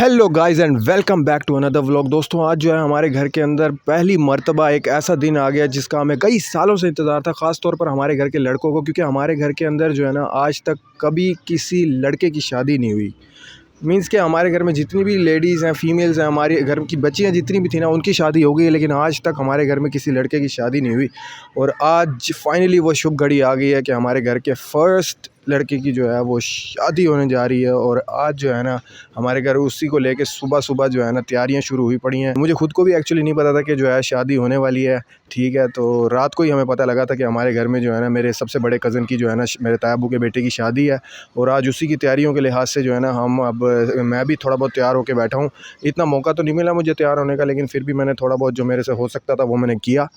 Hello guys and welcome back to another vlog. दोस्तों आज जो है हमारे घर के अंदर पहली मर्तबा एक ऐसा दिन आ गया जिसका हमें कई सालों से इंतज़ार था, ख़ास तौर पर हमारे घर के लड़कों को, क्योंकि हमारे घर के अंदर जो है ना आज तक कभी किसी लड़के की शादी नहीं हुई। मीन्स कि हमारे घर में जितनी भी लेडीज़ हैं, फीमेल्स हैं, हमारे घर की बच्चियाँ जितनी भी थी ना, उनकी शादी हो गई है, लेकिन आज तक हमारे घर में किसी लड़के की शादी नहीं हुई। और आज फाइनली वो शुभ घड़ी आ गई है कि हमारे घर के फर्स्ट लड़के की जो है वो शादी होने जा रही है। और आज जो है ना हमारे घर उसी को लेके सुबह सुबह जो है ना तैयारियां शुरू हुई पड़ी हैं। मुझे खुद को भी एक्चुअली नहीं पता था कि जो है शादी होने वाली है, ठीक है। तो रात को ही हमें पता लगा था कि हमारे घर में जो है ना मेरे सबसे बड़े कज़न की जो है ना मेरे तायाबू के बेटे की शादी है। और आज उसी की तैयारियों के लिहाज से जो है ना मैं भी थोड़ा बहुत तैयार होकर बैठा हूँ। इतना मौका तो नहीं मिला मुझे तैयार होने का, लेकिन फिर भी मैंने थोड़ा बहुत जो मेरे से हो सकता था वो मैंने किया।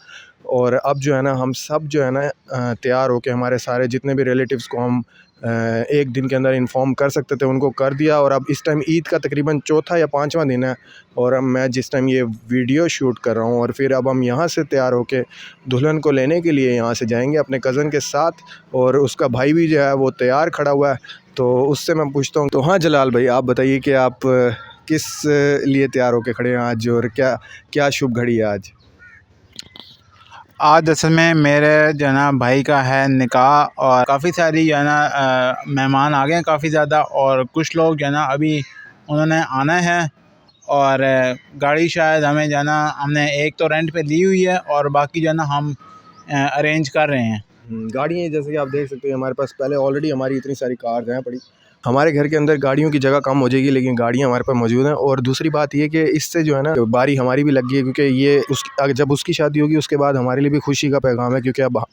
और अब जो है ना हम सब जो है ना तैयार होकर हमारे सारे जितने भी रिलेटिव्स को हम एक दिन के अंदर इन्फॉर्म कर सकते थे उनको कर दिया। और अब इस टाइम ईद का तकरीबन चौथा या पाँचवा दिन है, और अब मैं जिस टाइम ये वीडियो शूट कर रहा हूँ, और फिर अब हम यहाँ से तैयार होके दुल्हन को लेने के लिए यहाँ से जाएंगे अपने कज़न के साथ। और उसका भाई भी जो है वो तैयार खड़ा हुआ है, तो उससे मैं पूछता हूँ। तो हाँ जलाल भाई, आप बताइए कि आप किस लिए तैयार होके खड़े हैं आज, और क्या क्या शुभ घड़ी है आज? आज असल में मेरे जो है ना भाई का है निकाह, और काफ़ी सारी जो है ना मेहमान आ गए हैं काफ़ी ज़्यादा, और कुछ लोग जो है ना अभी उन्होंने आना है। और गाड़ी शायद हमें जो है ना हमने एक तो रेंट पे ली हुई है, और बाकी जो है ना हम अरेंज कर रहे हैं। गाड़ियाँ जैसे कि आप देख सकते हैं हमारे पास पहले ऑलरेडी हमारी इतनी सारी कार्स हैं पड़ी। हमारे घर के अंदर गाड़ियों की जगह कम हो जाएगी, लेकिन गाड़ियाँ हमारे पास मौजूद हैं। और दूसरी बात ये कि इससे जो है ना बारी हमारी भी लग गई है, क्योंकि ये जब उसकी शादी होगी उसके बाद हमारे लिए भी खुशी का पैगाम है, क्योंकि अब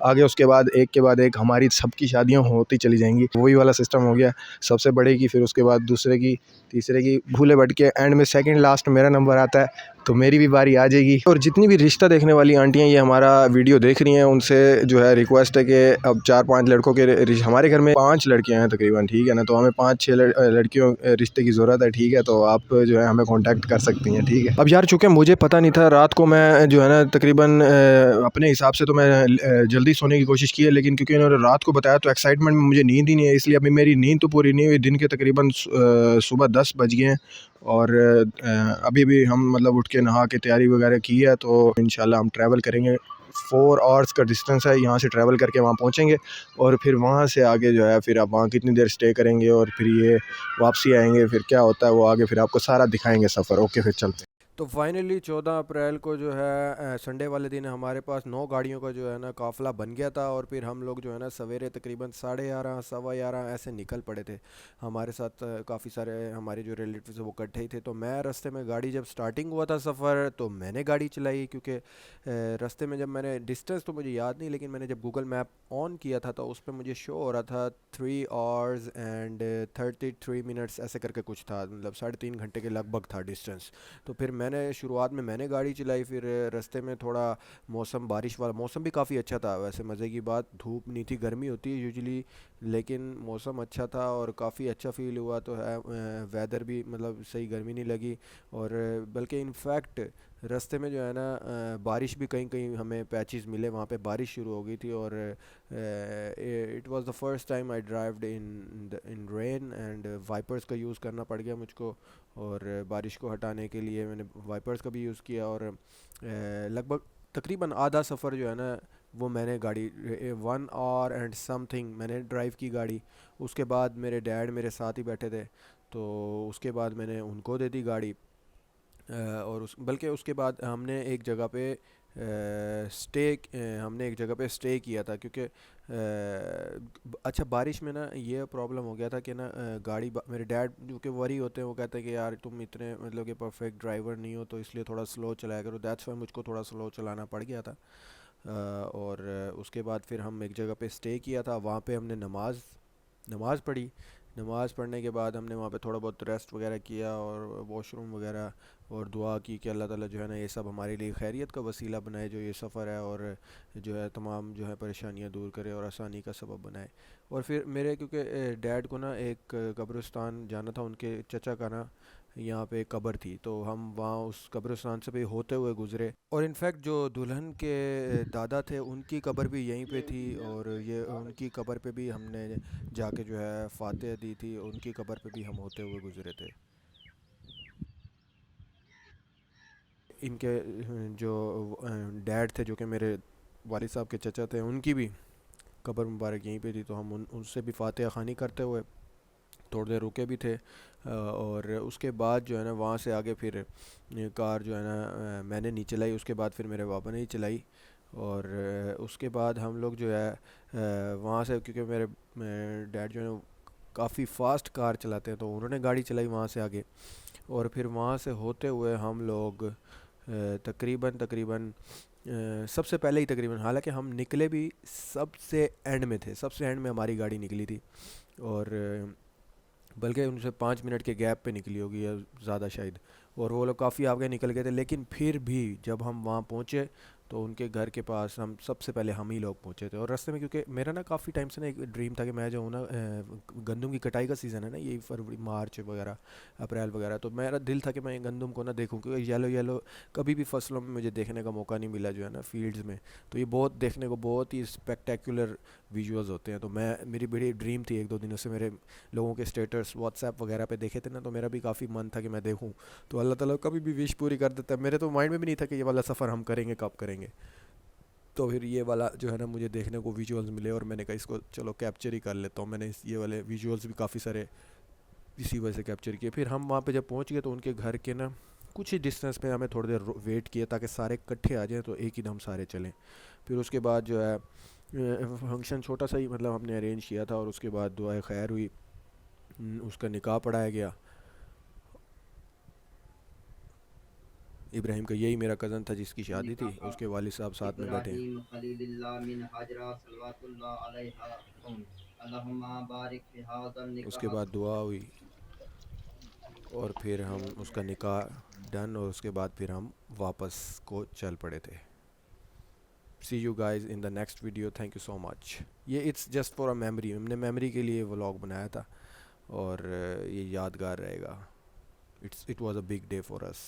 आगे उसके बाद एक के बाद एक हमारी सबकी शादियाँ होती चली जाएंगी। वही वाला सिस्टम हो गया, सबसे बड़े की, फिर उसके बाद दूसरे की, तीसरे की, भूले भटके एंड में सेकंड लास्ट मेरा नंबर आता है, तो मेरी भी बारी आ जाएगी। और जितनी भी रिश्ता देखने वाली आंटियां ये हमारा वीडियो देख रही हैं, उनसे जो है रिक्वेस्ट है कि अब 4-5 लड़कों के हमारे घर में 5 लड़कियां हैं तकरीबन, ठीक है ना। तो हमें 5-6 लड़कियों रिश्ते की ज़रूरत है, ठीक है। तो आप जो है हमें कॉन्टैक्ट कर सकती हैं, ठीक है। अब यार चूँकि मुझे पता नहीं था, रात को मैं जो है ना तकरीबन अपने हिसाब से तो मैं जल्दी सोने की कोशिश की है, लेकिन क्योंकि इन्होंने रात को बताया तो एक्साइटमेंट में मुझे नींद ही नहीं है, इसलिए अभी मेरी नींद तो पूरी नहीं हुई। दिन के तकरीबन सुबह 10 बज गए हैं, और अभी भी हम मतलब उठ के नहा के तैयारी वगैरह की है। तो इंशाल्लाह हम ट्रैवल करेंगे, 4 आवर्स का डिस्टेंस है, यहाँ से ट्रैवल करके वहाँ पहुँचेंगे। और फिर वहाँ से आगे जो है फिर आप वहाँ कितनी देर स्टे करेंगे, और फिर ये वापसी आएंगे, फिर क्या होता है वो आगे फिर आपको सारा दिखाएंगे सफ़र। ओके, फिर चलते हैं। तो फाइनली 14 अप्रैल को जो है संडे वाले दिन हमारे पास 9 गाड़ियों का जो है ना काफ़िला बन गया था। और फिर हम लोग जो है ना सवेरे तकरीबन 11:30 11:15 ऐसे निकल पड़े थे। हमारे साथ काफ़ी सारे हमारे जो रिलेटिव्स वो इकट्ठे ही थे। तो मैं रास्ते में गाड़ी जब स्टार्टिंग हुआ था सफ़र, तो मैंने गाड़ी चलाई, क्योंकि रास्ते में जब मैंने डिस्टेंस तो मुझे याद नहीं, लेकिन मैंने जब गूगल मैप ऑन किया था तो उस पर मुझे शो हो रहा था 3 आवर्स एंड 33 मिनट्स ऐसे करके कुछ था, मतलब 3.5 घंटे के लगभग था डिस्टेंस। तो फिर मैंने शुरुआत में मैंने गाड़ी चलाई, फिर रास्ते में थोड़ा मौसम, बारिश वाला मौसम भी काफ़ी अच्छा था। वैसे मज़े की बात, धूप नहीं थी, गर्मी होती है यूजुअली, लेकिन मौसम अच्छा था और काफ़ी अच्छा फील हुआ। तो है वेदर भी मतलब सही, गर्मी नहीं लगी। और बल्कि इनफैक्ट रास्ते में जो है ना बारिश भी कहीं कहीं हमें पैचेस मिले, वहाँ पे बारिश शुरू हो गई थी। और it was the first time I drived in rain, and wipers का यूज़ करना पड़ गया मुझको। और बारिश को हटाने के लिए मैंने वाइपर्स का भी यूज़ किया। और लगभग तकरीबन आधा सफ़र जो है ना वो मैंने गाड़ी 1 आवर एंड समथिंग मैंने ड्राइव की गाड़ी। उसके बाद मेरे डैड मेरे साथ ही बैठे थे, तो उसके बाद मैंने उनको दे दी गाड़ी। और उस बल्कि उसके बाद हमने एक जगह पे हमने एक जगह पे स्टे किया था, क्योंकि अच्छा बारिश में ना ये प्रॉब्लम हो गया था कि ना मेरे डैड जो कि वरी होते हैं, वो कहते हैं कि यार तुम इतने मतलब कि परफेक्ट ड्राइवर नहीं हो, तो इसलिए थोड़ा स्लो चलाया करो। दैट्स वाई मुझको थोड़ा स्लो चलाना पड़ गया था। और उसके बाद फिर हम एक जगह पे स्टे किया था, वहाँ पे हमने नमाज़ पढ़ी। नमाज़ पढ़ने के बाद हमने वहाँ पे थोड़ा बहुत रेस्ट वगैरह किया, और वॉशरूम वगैरह, और दुआ की कि अल्लाह ताला जो है ना ये सब हमारे लिए खैरियत का वसीला बनाए, जो ये सफ़र है, और जो है तमाम जो है परेशानियाँ दूर करे और आसानी का सबब बनाए। और फिर मेरे क्योंकि डैड को ना एक कब्रिस्तान जाना था, उनके चचा का ना यहाँ पे कब्र थी, तो हम वहाँ उस कब्रिस्तान से भी होते हुए गुज़रे। और इनफैक्ट जो दुल्हन के दादा थे उनकी कब्र भी यहीं पे थी, और ये उनकी कब्र पे भी हमने जाके जो है फातिहा दी थी, उनकी कब्र पे भी हम होते हुए गुज़रे थे। ان کے جو ڈیڈ تھے جو کہ میرے والد صاحب کے چچا تھے ان کی بھی قبر مبارک یہیں پہ تھی، تو ہم ان سے بھی فاتحہ خوانی کرتے ہوئے تھوڑی دیر رکے بھی تھے. اور اس کے بعد جو ہے نا وہاں سے آگے پھر کار جو ہے نا میں نے نہیں چلائی، اس کے بعد پھر میرے پاپا نے ہی چلائی. اور اس کے بعد ہم لوگ جو ہے وہاں سے، کیونکہ میرے ڈیڈ جو ہے نا کافی فاسٹ کار چلاتے ہیں، تو انہوں نے گاڑی چلائی وہاں سے آگے. اور پھر وہاں سے ہوتے ہوئے ہم لوگ تقریباً سب سے پہلے ہی تقریباً، حالانکہ ہم نکلے بھی سب سے اینڈ میں تھے، سب سے اینڈ میں ہماری گاڑی نکلی تھی. اور بلکہ ان سے 5 منٹ کے گیپ پہ نکلی ہوگی یا زیادہ شاید، اور وہ لوگ کافی آگے نکل گئے تھے. لیکن پھر بھی جب ہم وہاں پہنچے تو ان کے گھر کے پاس ہم سب سے پہلے ہم ہی لوگ پہنچے تھے. اور راستے میں، کیونکہ میرا نا کافی ٹائم سے نا ایک ڈریم تھا کہ میں جو ہوں نا گندم کی کٹائی کا سیزن ہے نا، یہی فروری مارچ وغیرہ اپریل وغیرہ، تو میرا دل تھا کہ میں گندم کو نہ دیکھوں، کیونکہ یلو کبھی بھی فصلوں میں مجھے دیکھنے کا موقع نہیں ملا جو ہے نا فیلڈز میں. تو یہ بہت دیکھنے کو بہت ہی اسپیکٹیکولر ویژولز ہوتے ہیں. تو میری بڑی ڈریم تھی، 1-2 دنوں سے میرے لوگوں کے اسٹیٹس واٹس ایپ وغیرہ پہ دیکھے تھے نا، تو میرا بھی کافی من تھا کہ میں دیکھوں. تو اللہ تعالیٰ کبھی بھی وش پوری کر دیتا ہے. میرے تو مائنڈ میں بھی نہیں تھا کہ یہ والا سفر ہم کریں گے، کب کریں گے. تو پھر یہ والا جو ہے نا مجھے دیکھنے کو ویژولز ملے، اور میں نے کہا اس کو چلو کیپچر ہی کر لیتا ہوں. میں نے یہ والے ویژولز بھی کافی سارے اسی وجہ سے کیپچر کیے. پھر ہم وہاں پہ جب پہنچ گئے تو ان کے گھر کے نا کچھ ہی ڈسٹینس پہ ہمیں تھوڑی دیر ویٹ کیا تاکہ سارے اکٹھے آ جائیں تو ایک ہی دم سارے چلیں. پھر اس کے بعد جو ہے فنکشن چھوٹا سا ہی مطلب ہم نے ارینج کیا تھا، اور اس کے بعد دعائے خیر ہوئی، اس کا نکاح پڑھایا گیا. ابراہیم کا یہی میرا کزن تھا جس کی شادی تھی، اس کے والد صاحب ساتھ میں بیٹھے ہیں. ابراہیم خلیل اللہ من حجرہ صلوات اللہ علیہ، اللہم بارک فی ھذا اس کے النکاح. بعد دعا ہوئی، اور پھر ہم اس کا نکاح ڈن، اور اس کے بعد پھر ہم واپس کو چل پڑے تھے. See you guys in the next video. Thank you so much. یہ it's just for a memory, ہم نے میموری کے لیے ولاگ بنایا تھا، اور یہ یادگار رہے گا. It was a big day for us.